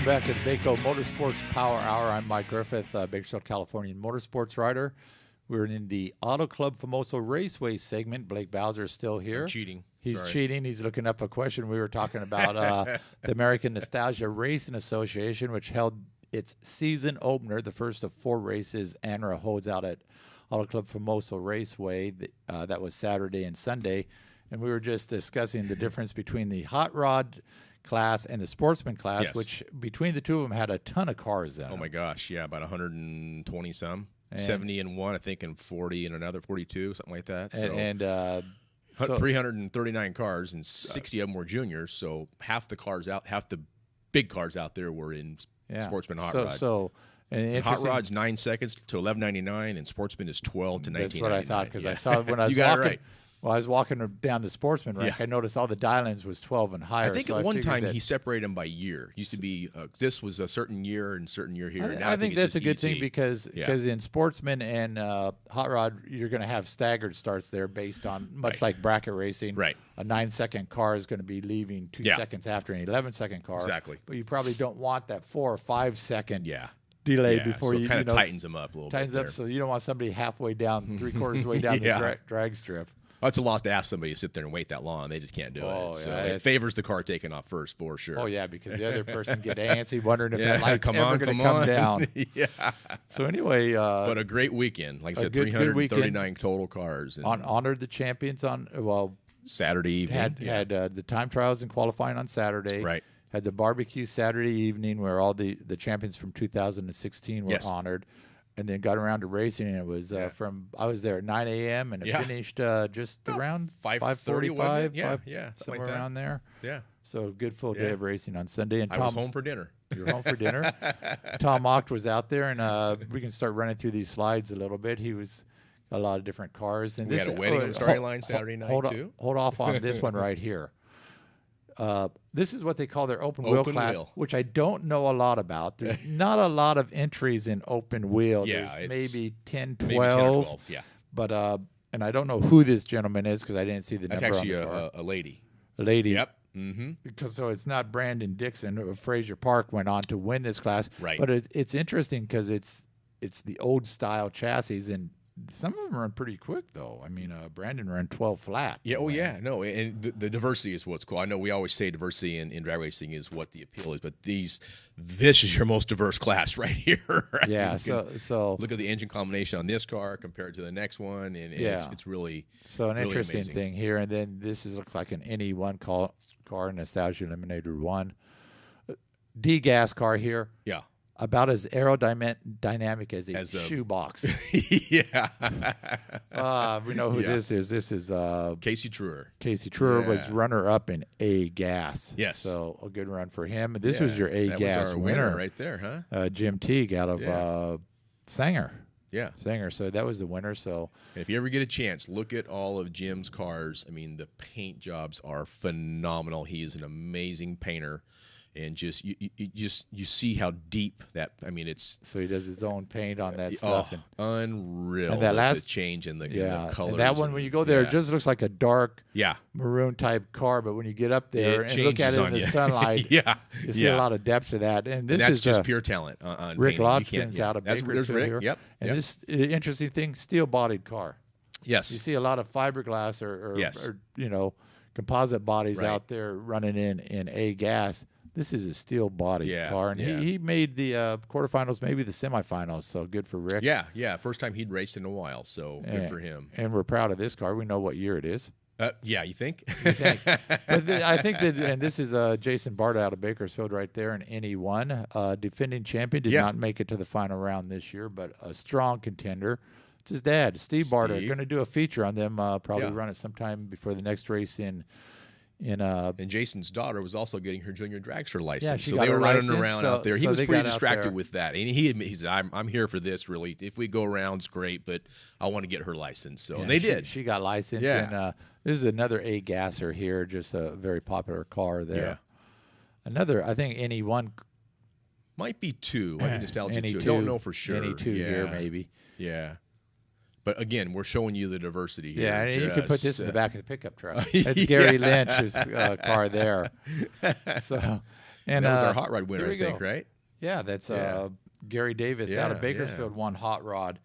Welcome back to the Baco Motorsports Power Hour. I'm Mike Griffith, Bakersfield, California motorsports rider. We're in the Auto Club Famoso Raceway segment. Blake Bowser is still here. I'm cheating. He's Sorry. cheating. He's looking up a question. We were talking about the American Nostalgia Racing Association, which held its season opener, the first of 4 races ANRA holds out at Auto Club Famoso Raceway. That was Saturday and Sunday. And we were just discussing the difference between the hot rod class and the sportsman class, Yes. which between the two of them had a ton of cars in Oh them. my gosh, yeah, about 120 some, And- 70 in one, I think, and 40 in another, 42, something like that. So So 339 cars, and 60 of them were juniors. So half the big cars out there were in sportsman hot rod. And Hot rod's 9 seconds to 11.99, and sportsman is 12 to 19.99. That's what I thought, because yeah. I saw when I was You got it walking. right. Well, I was walking down the sportsman rank. Yeah. I noticed all the dial-ins was 12 and higher. I think so at one figured time that- he separated them by year. Used to be this was a certain year and certain year here. Now I think it's that's a just good thing ET. because in sportsman and hot rod, you're going to have staggered starts there based on much Right. like bracket racing. Right. A 9-second car is going to be leaving 2 Yeah. seconds after an 11-second car. Exactly. But you probably don't want that 4 or 5 second Yeah. delay Yeah, before so you it kind of know, tightens them up a little tightens bit. up. there. So you don't want somebody halfway down, 3/4 way down Yeah. the drag strip. Oh, it's a loss to ask somebody to sit there and wait that long. They just can't do Oh, it. So yeah, it it's- favors the car taking off first, for sure. Oh yeah, because the other person get antsy, wondering if that Yeah, light's ever going to come down. yeah. So anyway, But a great weekend. Like I said, good 339 total cars. And honored the champions on Saturday evening. had the time trials and qualifying on Saturday. Right. Had the barbecue Saturday evening where all the champions from 2016 were Yes. honored, and then got around to racing. And it was I was there at 9 a.m. and it Yeah. finished just around 5:30, wasn't 5:45. it? Yeah, something somewhere like that. around there. Yeah. So good full day Yeah. of racing on Sunday. And I was home for dinner. You were home for dinner. Tom Ocht was out there, and we can start running through these slides a little bit. He was a lot of different cars. And We had a wedding on the starting line Saturday night, too. Hold off on this one right here. This is what they call their open wheel Open class, wheel. which I don't know a lot about. There's not a lot of entries in open wheel. Yeah, There's it's maybe 10, 12. Maybe 10 or 12. Yeah. But and I don't know who this gentleman is because I didn't see the That's number actually on the car. a lady. A lady. Yep. Mm-hmm. Because so it's not Brandon Dixon of Fraser Park went on to win this class, Right. But it's interesting because it's the old style chassis, and some of them run pretty quick though. I mean, Brandon ran 12 flat. Yeah. Oh, yeah. No, and the diversity is what's cool. I know we always say diversity in drag racing is what the appeal is, but this is your most diverse class right here. Right? Yeah. You can So look at the engine combination on this car compared to the next one, and Yeah. it's really an really interesting amazing. thing here, and then this looks like an NE1 car, Nostalgia Eliminator 1. D-gas car here. Yeah. About as aerodynamic as a As a- shoebox. Yeah. We know who Yeah. this is. This is Casey Truer. Casey Truer was Yeah. runner-up in A-gas. Yes. So a good run for him. This Yeah, was your that A-gas was our winner. right there, huh? Jim Teague out of Yeah. Sanger. Yeah. Sanger. So that was the winner. So And if you ever get a chance, look at all of Jim's cars. I mean, the paint jobs are phenomenal. He is an amazing painter, and just you see how deep that. I mean, it's he does his own paint on that stuff. And unreal. and that the change in the colors. and that one when you go there, it just looks like a dark yeah. maroon type car. But when you get up there It and look at changes it in on the you. sunlight, Yeah. you see a lot of depth to that. And this That's is just pure talent on Rick painting. You can't- Lodgkin's yeah. out of That's there's Bakersfield Rick. here. Yep. And yep. this interesting thing, steel-bodied car. Yes. You see a lot of fiberglass or Yes. composite bodies Right. out there running in A-gas. This is a steel-bodied Yeah, car, and yeah. he made the quarterfinals, maybe the semifinals. So good for Rick. Yeah. First time he'd raced in a while, so good for him. And we're proud of this car. We know what year it is. Yeah, you think? But I think that, and this is Jason Barta out of Bakersfield right there in NE1. Defending champion, did Yeah. not make it to the final round this year, but a strong contender. It's his dad, Steve Barta. Steve. Going to do a feature on them, probably Yeah. run it sometime before the next race in And Jason's daughter was also getting her junior dragster license, she so got they her were running license, around so- out there. He so was they pretty got out distracted there. with that, and he said, "I'm here for this. Really, if we go around, it's great, but I want to get her license." So and they did. She got licensed. Yeah. And this is another A-gasser here, just a very popular car there. Yeah. Another, I think NE1. Might be two. Might be nostalgia NE2, two. I don't know for sure. NE2 yeah. here maybe. Yeah. But again, we're showing you the diversity here. Yeah, and you could put this in the Just, back of the pickup truck. That's Gary Yeah. Lynch's car there. So, And that was our hot rod winner, here I we think, go. right? Yeah, that's Yeah. Gary Davis out of Yeah, Bakersfield yeah. won hot rod.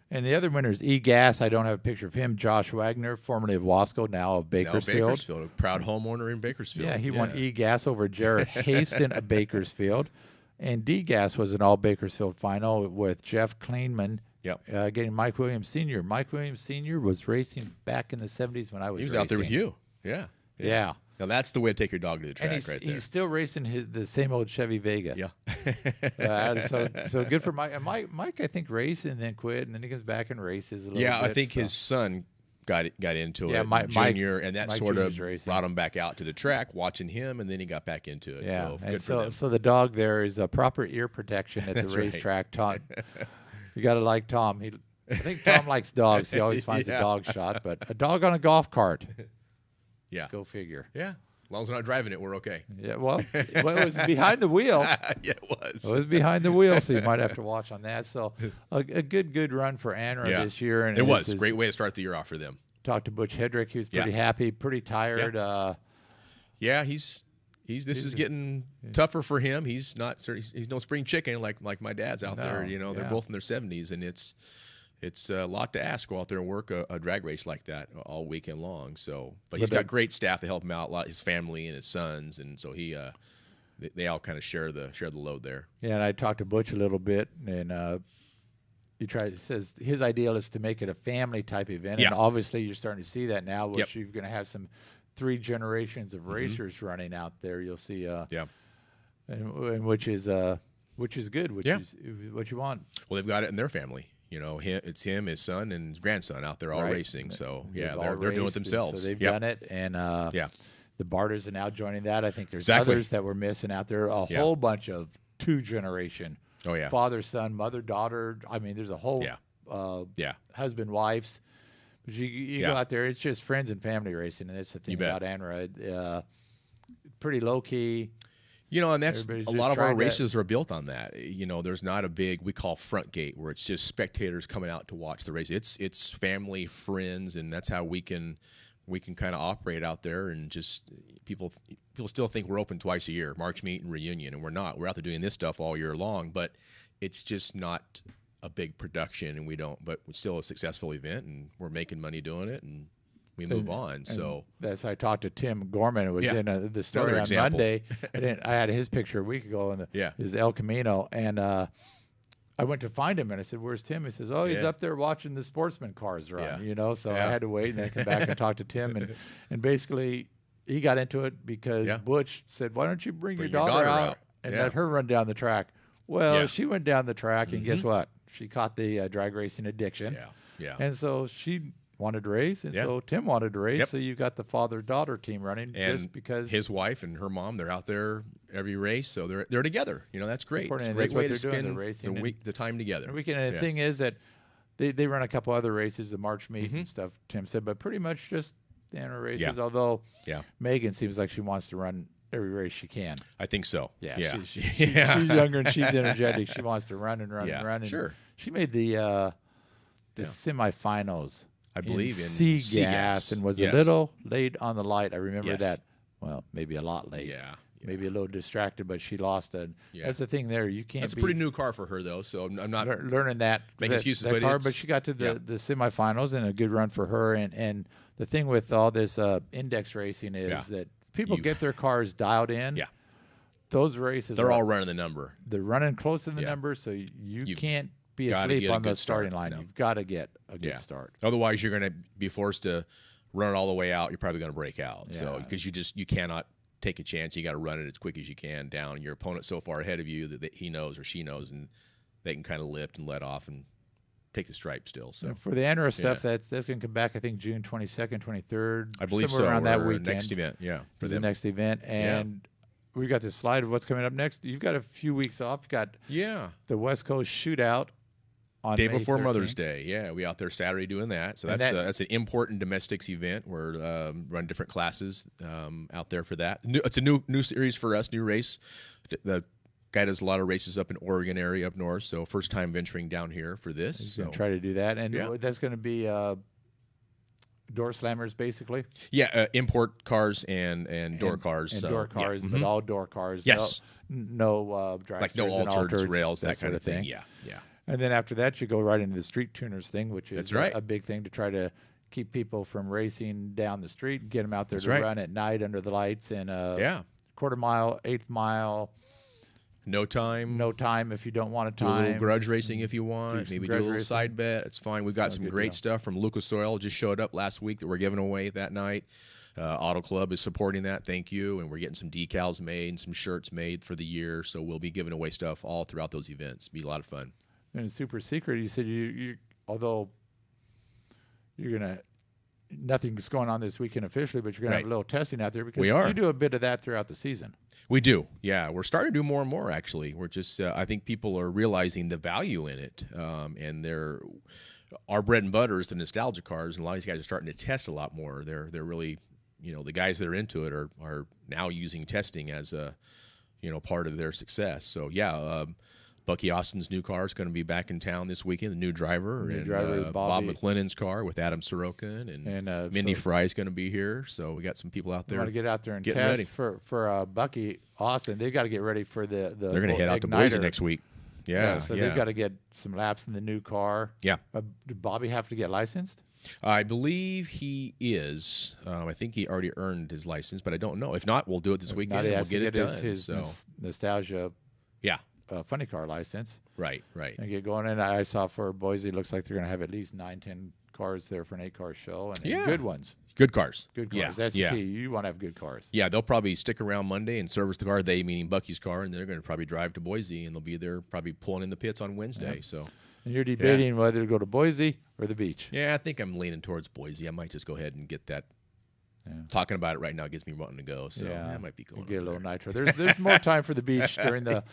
And the other winner is E-Gas. I don't have a picture of him. Josh Wagner, formerly of Wasco, now of Bakersfield. Now Bakersfield, a proud homeowner in Bakersfield. Yeah, he won E-Gas over Jared Haston of Bakersfield. And D-Gas was an all-Bakersfield final with Jeff Kleinman Yep. getting Mike Williams Sr. Mike Williams Sr. was racing back in the 70s when I was He was racing. out there with you. Yeah. Yeah. Now that's the way to take your dog to the track, And right there. he's still racing the same old Chevy Vega. Yeah. So good for Mike. And Mike, I think, raced and then quit, and then he comes back and races a little bit. Yeah, I think so. his son got into Yeah, it, Junior, and that Mike sort of Jr.'s racing. brought him back out to the track, watching him, and then he got back into it. Yeah, So and good for them. so the dog there is a proper ear protection at That's the right. racetrack. Tom, you got to like Tom. I think Tom likes dogs. He always finds a dog shot, but a dog on a golf cart. Yeah. Go figure. Yeah. As long as we're not driving it, we're okay. Yeah, well, it was behind the wheel. Yeah, it was. It was behind the wheel, so you might have to watch on that. So a good run for Anra this year. And it was a a great way to start the year off for them. Talked to Butch Hedrick. He was pretty happy, pretty tired. Yeah, this is getting tougher for him. He's no spring chicken like my dad's out there. You know, they're both in their 70s, and it's a lot to ask. Go out there and work a drag race like that all weekend long. So, but he's got great staff to help him out. A lot, his family and his sons, and so they all kind of share the load there. Yeah, and I talked to Butch a little bit, and he says his ideal is to make it a family type event, and obviously you're starting to see that now, which you're going to have some 3 generations of racers running out there. You'll see, and which is good, which is what you want. Well, they've got it in their family. You know, it's him, his son, and his grandson out there all racing. So they're doing it themselves. So they've done it, and the Barters are now joining that. I think there's others that we're missing out there. A whole bunch of 2 generation. Oh yeah, father, son, mother, daughter. I mean, there's a whole husband, wives. But you go out there, it's just friends and family racing, and that's the thing about Anra. Pretty low key. You know, and that's a lot of our races are built on that. You know, there's not a big, we call front gate, where it's just spectators coming out to watch the race. It's family, friends, and that's how we can kind of operate out there. And just people still think we're open twice a year, March meet and reunion, and we're not. We're out there doing this stuff all year long, but it's just not a big production, and we don't. But it's still a successful event, and we're making money doing it, and we move on. So that's how I talked to Tim Gorman. It was in the story on Monday. I had his picture a week ago, and is El Camino, and I went to find him, and I said, "Where's Tim?" He says, "Oh, he's up there watching the sportsman cars run." You know, so I had to wait, and then come back and talk to Tim, and basically he got into it because Butch said, "Why don't you bring your daughter out and let her run down the track?" Well, she went down the track, and guess what? She caught the drag racing addiction. And so she wanted to race, and so Tim wanted to race. So you got the father-daughter team running, and just because his wife and her mom, they're out there every race, so they're together. You know, that's great. It's a great way to spend the time together. And the thing is that they run a couple other races, the March meet and stuff. Tim said, but pretty much just the Anra races. Although Megan seems like she wants to run every race she can. I think so. She's younger and she's energetic. She wants to run and run and run. And sure. She made the semifinals, I believe, in C-Gas, and was a little late on the light. I remember that. Well, maybe a lot late. Maybe a little distracted, but she lost it. That's the thing there. You can't. That's a pretty new car for her, though. So I'm not learning that. Making excuses, but she got to the semifinals, and a good run for her. And the thing with all this index racing is that people get their cars dialed in. Those races, they're all running the number. They're running close to the number, so you can't be asleep on the starting line. You've got to get a good start. Otherwise, you're going to be forced to run it all the way out. You're probably going to break out. So because you cannot take a chance. You got to run it as quick as you can down. Your opponent's so far ahead of you that he knows or she knows, and they can kind of lift and let off and take the stripe still. So for the Anra stuff, that's going to come back. I think June 22nd, 23rd. I believe somewhere so. around that weekend. Next event, for the next event, and we got this slide of what's coming up next. You've got a few weeks off. You've got the West Coast Shootout on day May before 13th. Mother's Day. Yeah, we out there Saturday doing that. So that's an import and domestics event. We're run different classes out there for that. It's a new series for us, new race. The guy does a lot of races up in Oregon area up north, so first time venturing down here for this. He's going to try to do that, and that's going to be door slammers, basically. Yeah, import cars and door cars. And so, door cars, yeah. but all door cars. Yes. No dragsters Like no and altered altereds, rails, that kind of thing. Yeah, yeah. And then after that, you go right into the street tuners thing, which is That's right. a big thing to try to keep people from racing down the street and get them out there That's to right. run at night under the lights and Yeah. quarter mile, eighth mile, No time. no time if you don't want to Do a time. little grudge racing if you do want. some Maybe do a grudge little racing. side bet. It's fine. We've got So some good great deal. stuff from Lucas Oil. Just showed up last week that we're giving away that night. Auto Club is supporting that. Thank you. And we're getting some decals made and some shirts made for the year. So we'll be giving away stuff all throughout those events. Be a lot of fun. And it's super secret. You said you although you're gonna nothing's going on this weekend officially, but you're gonna have a little testing out there because We are. you do a bit of that throughout the season. We do. Yeah. We're starting to do more and more, actually. We're just, I think people are realizing the value in it. And our bread and butter is the nostalgia cars. And a lot of these guys are starting to test a lot more. They're really, the guys that are into it are now using testing as a, part of their success. So, yeah. Bucky Austin's new car is going to be back in town this weekend. The new driver, Bob McLennan's car with Adam Sorokin and Mindy Fry's going to be here. So we got some people out there. Want to get out there and getting test ready. for Bucky Austin. They've got to get ready for the They're going to head out to igniter. Boise next week. Yeah, So they've got to get some laps in the new car. Yeah. Did Bobby have to get licensed? I believe he is. I think he already earned his license, but I don't know. If not, we'll do it this weekend Not, and he we'll has to get it done. his So nostalgia yeah, funny car license right. and get going. And I saw for Boise, looks like they're going to have at least 9-10 cars there for an 8-car show, and Yeah. good ones. Good cars. Good cars. Yeah, That's yeah. the key. You want to have good cars. Yeah, they'll probably stick around Monday and service the car. They meaning Bucky's car, and they're going to probably drive to Boise, and they'll be there probably pulling in the pits on Wednesday. Yep. So And you're debating whether to go to Boise or the beach. yeah, I think I'm leaning towards Boise. I might just go ahead and get that. Yeah. Talking about it right now gets me wanting to go. So I might be going. Get a over little there. nitro. There's more time for the beach during the.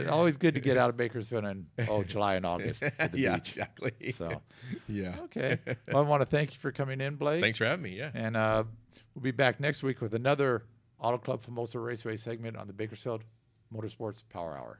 Always good to get out of Bakersfield in July and August for the Yeah, beach. exactly. So Yeah. okay, well, I want to thank you for coming in, Blake. Thanks for having me. Yeah. And we'll be back next week with another Auto Club Famoso Raceway segment on the Bakersfield Motorsports Power Hour.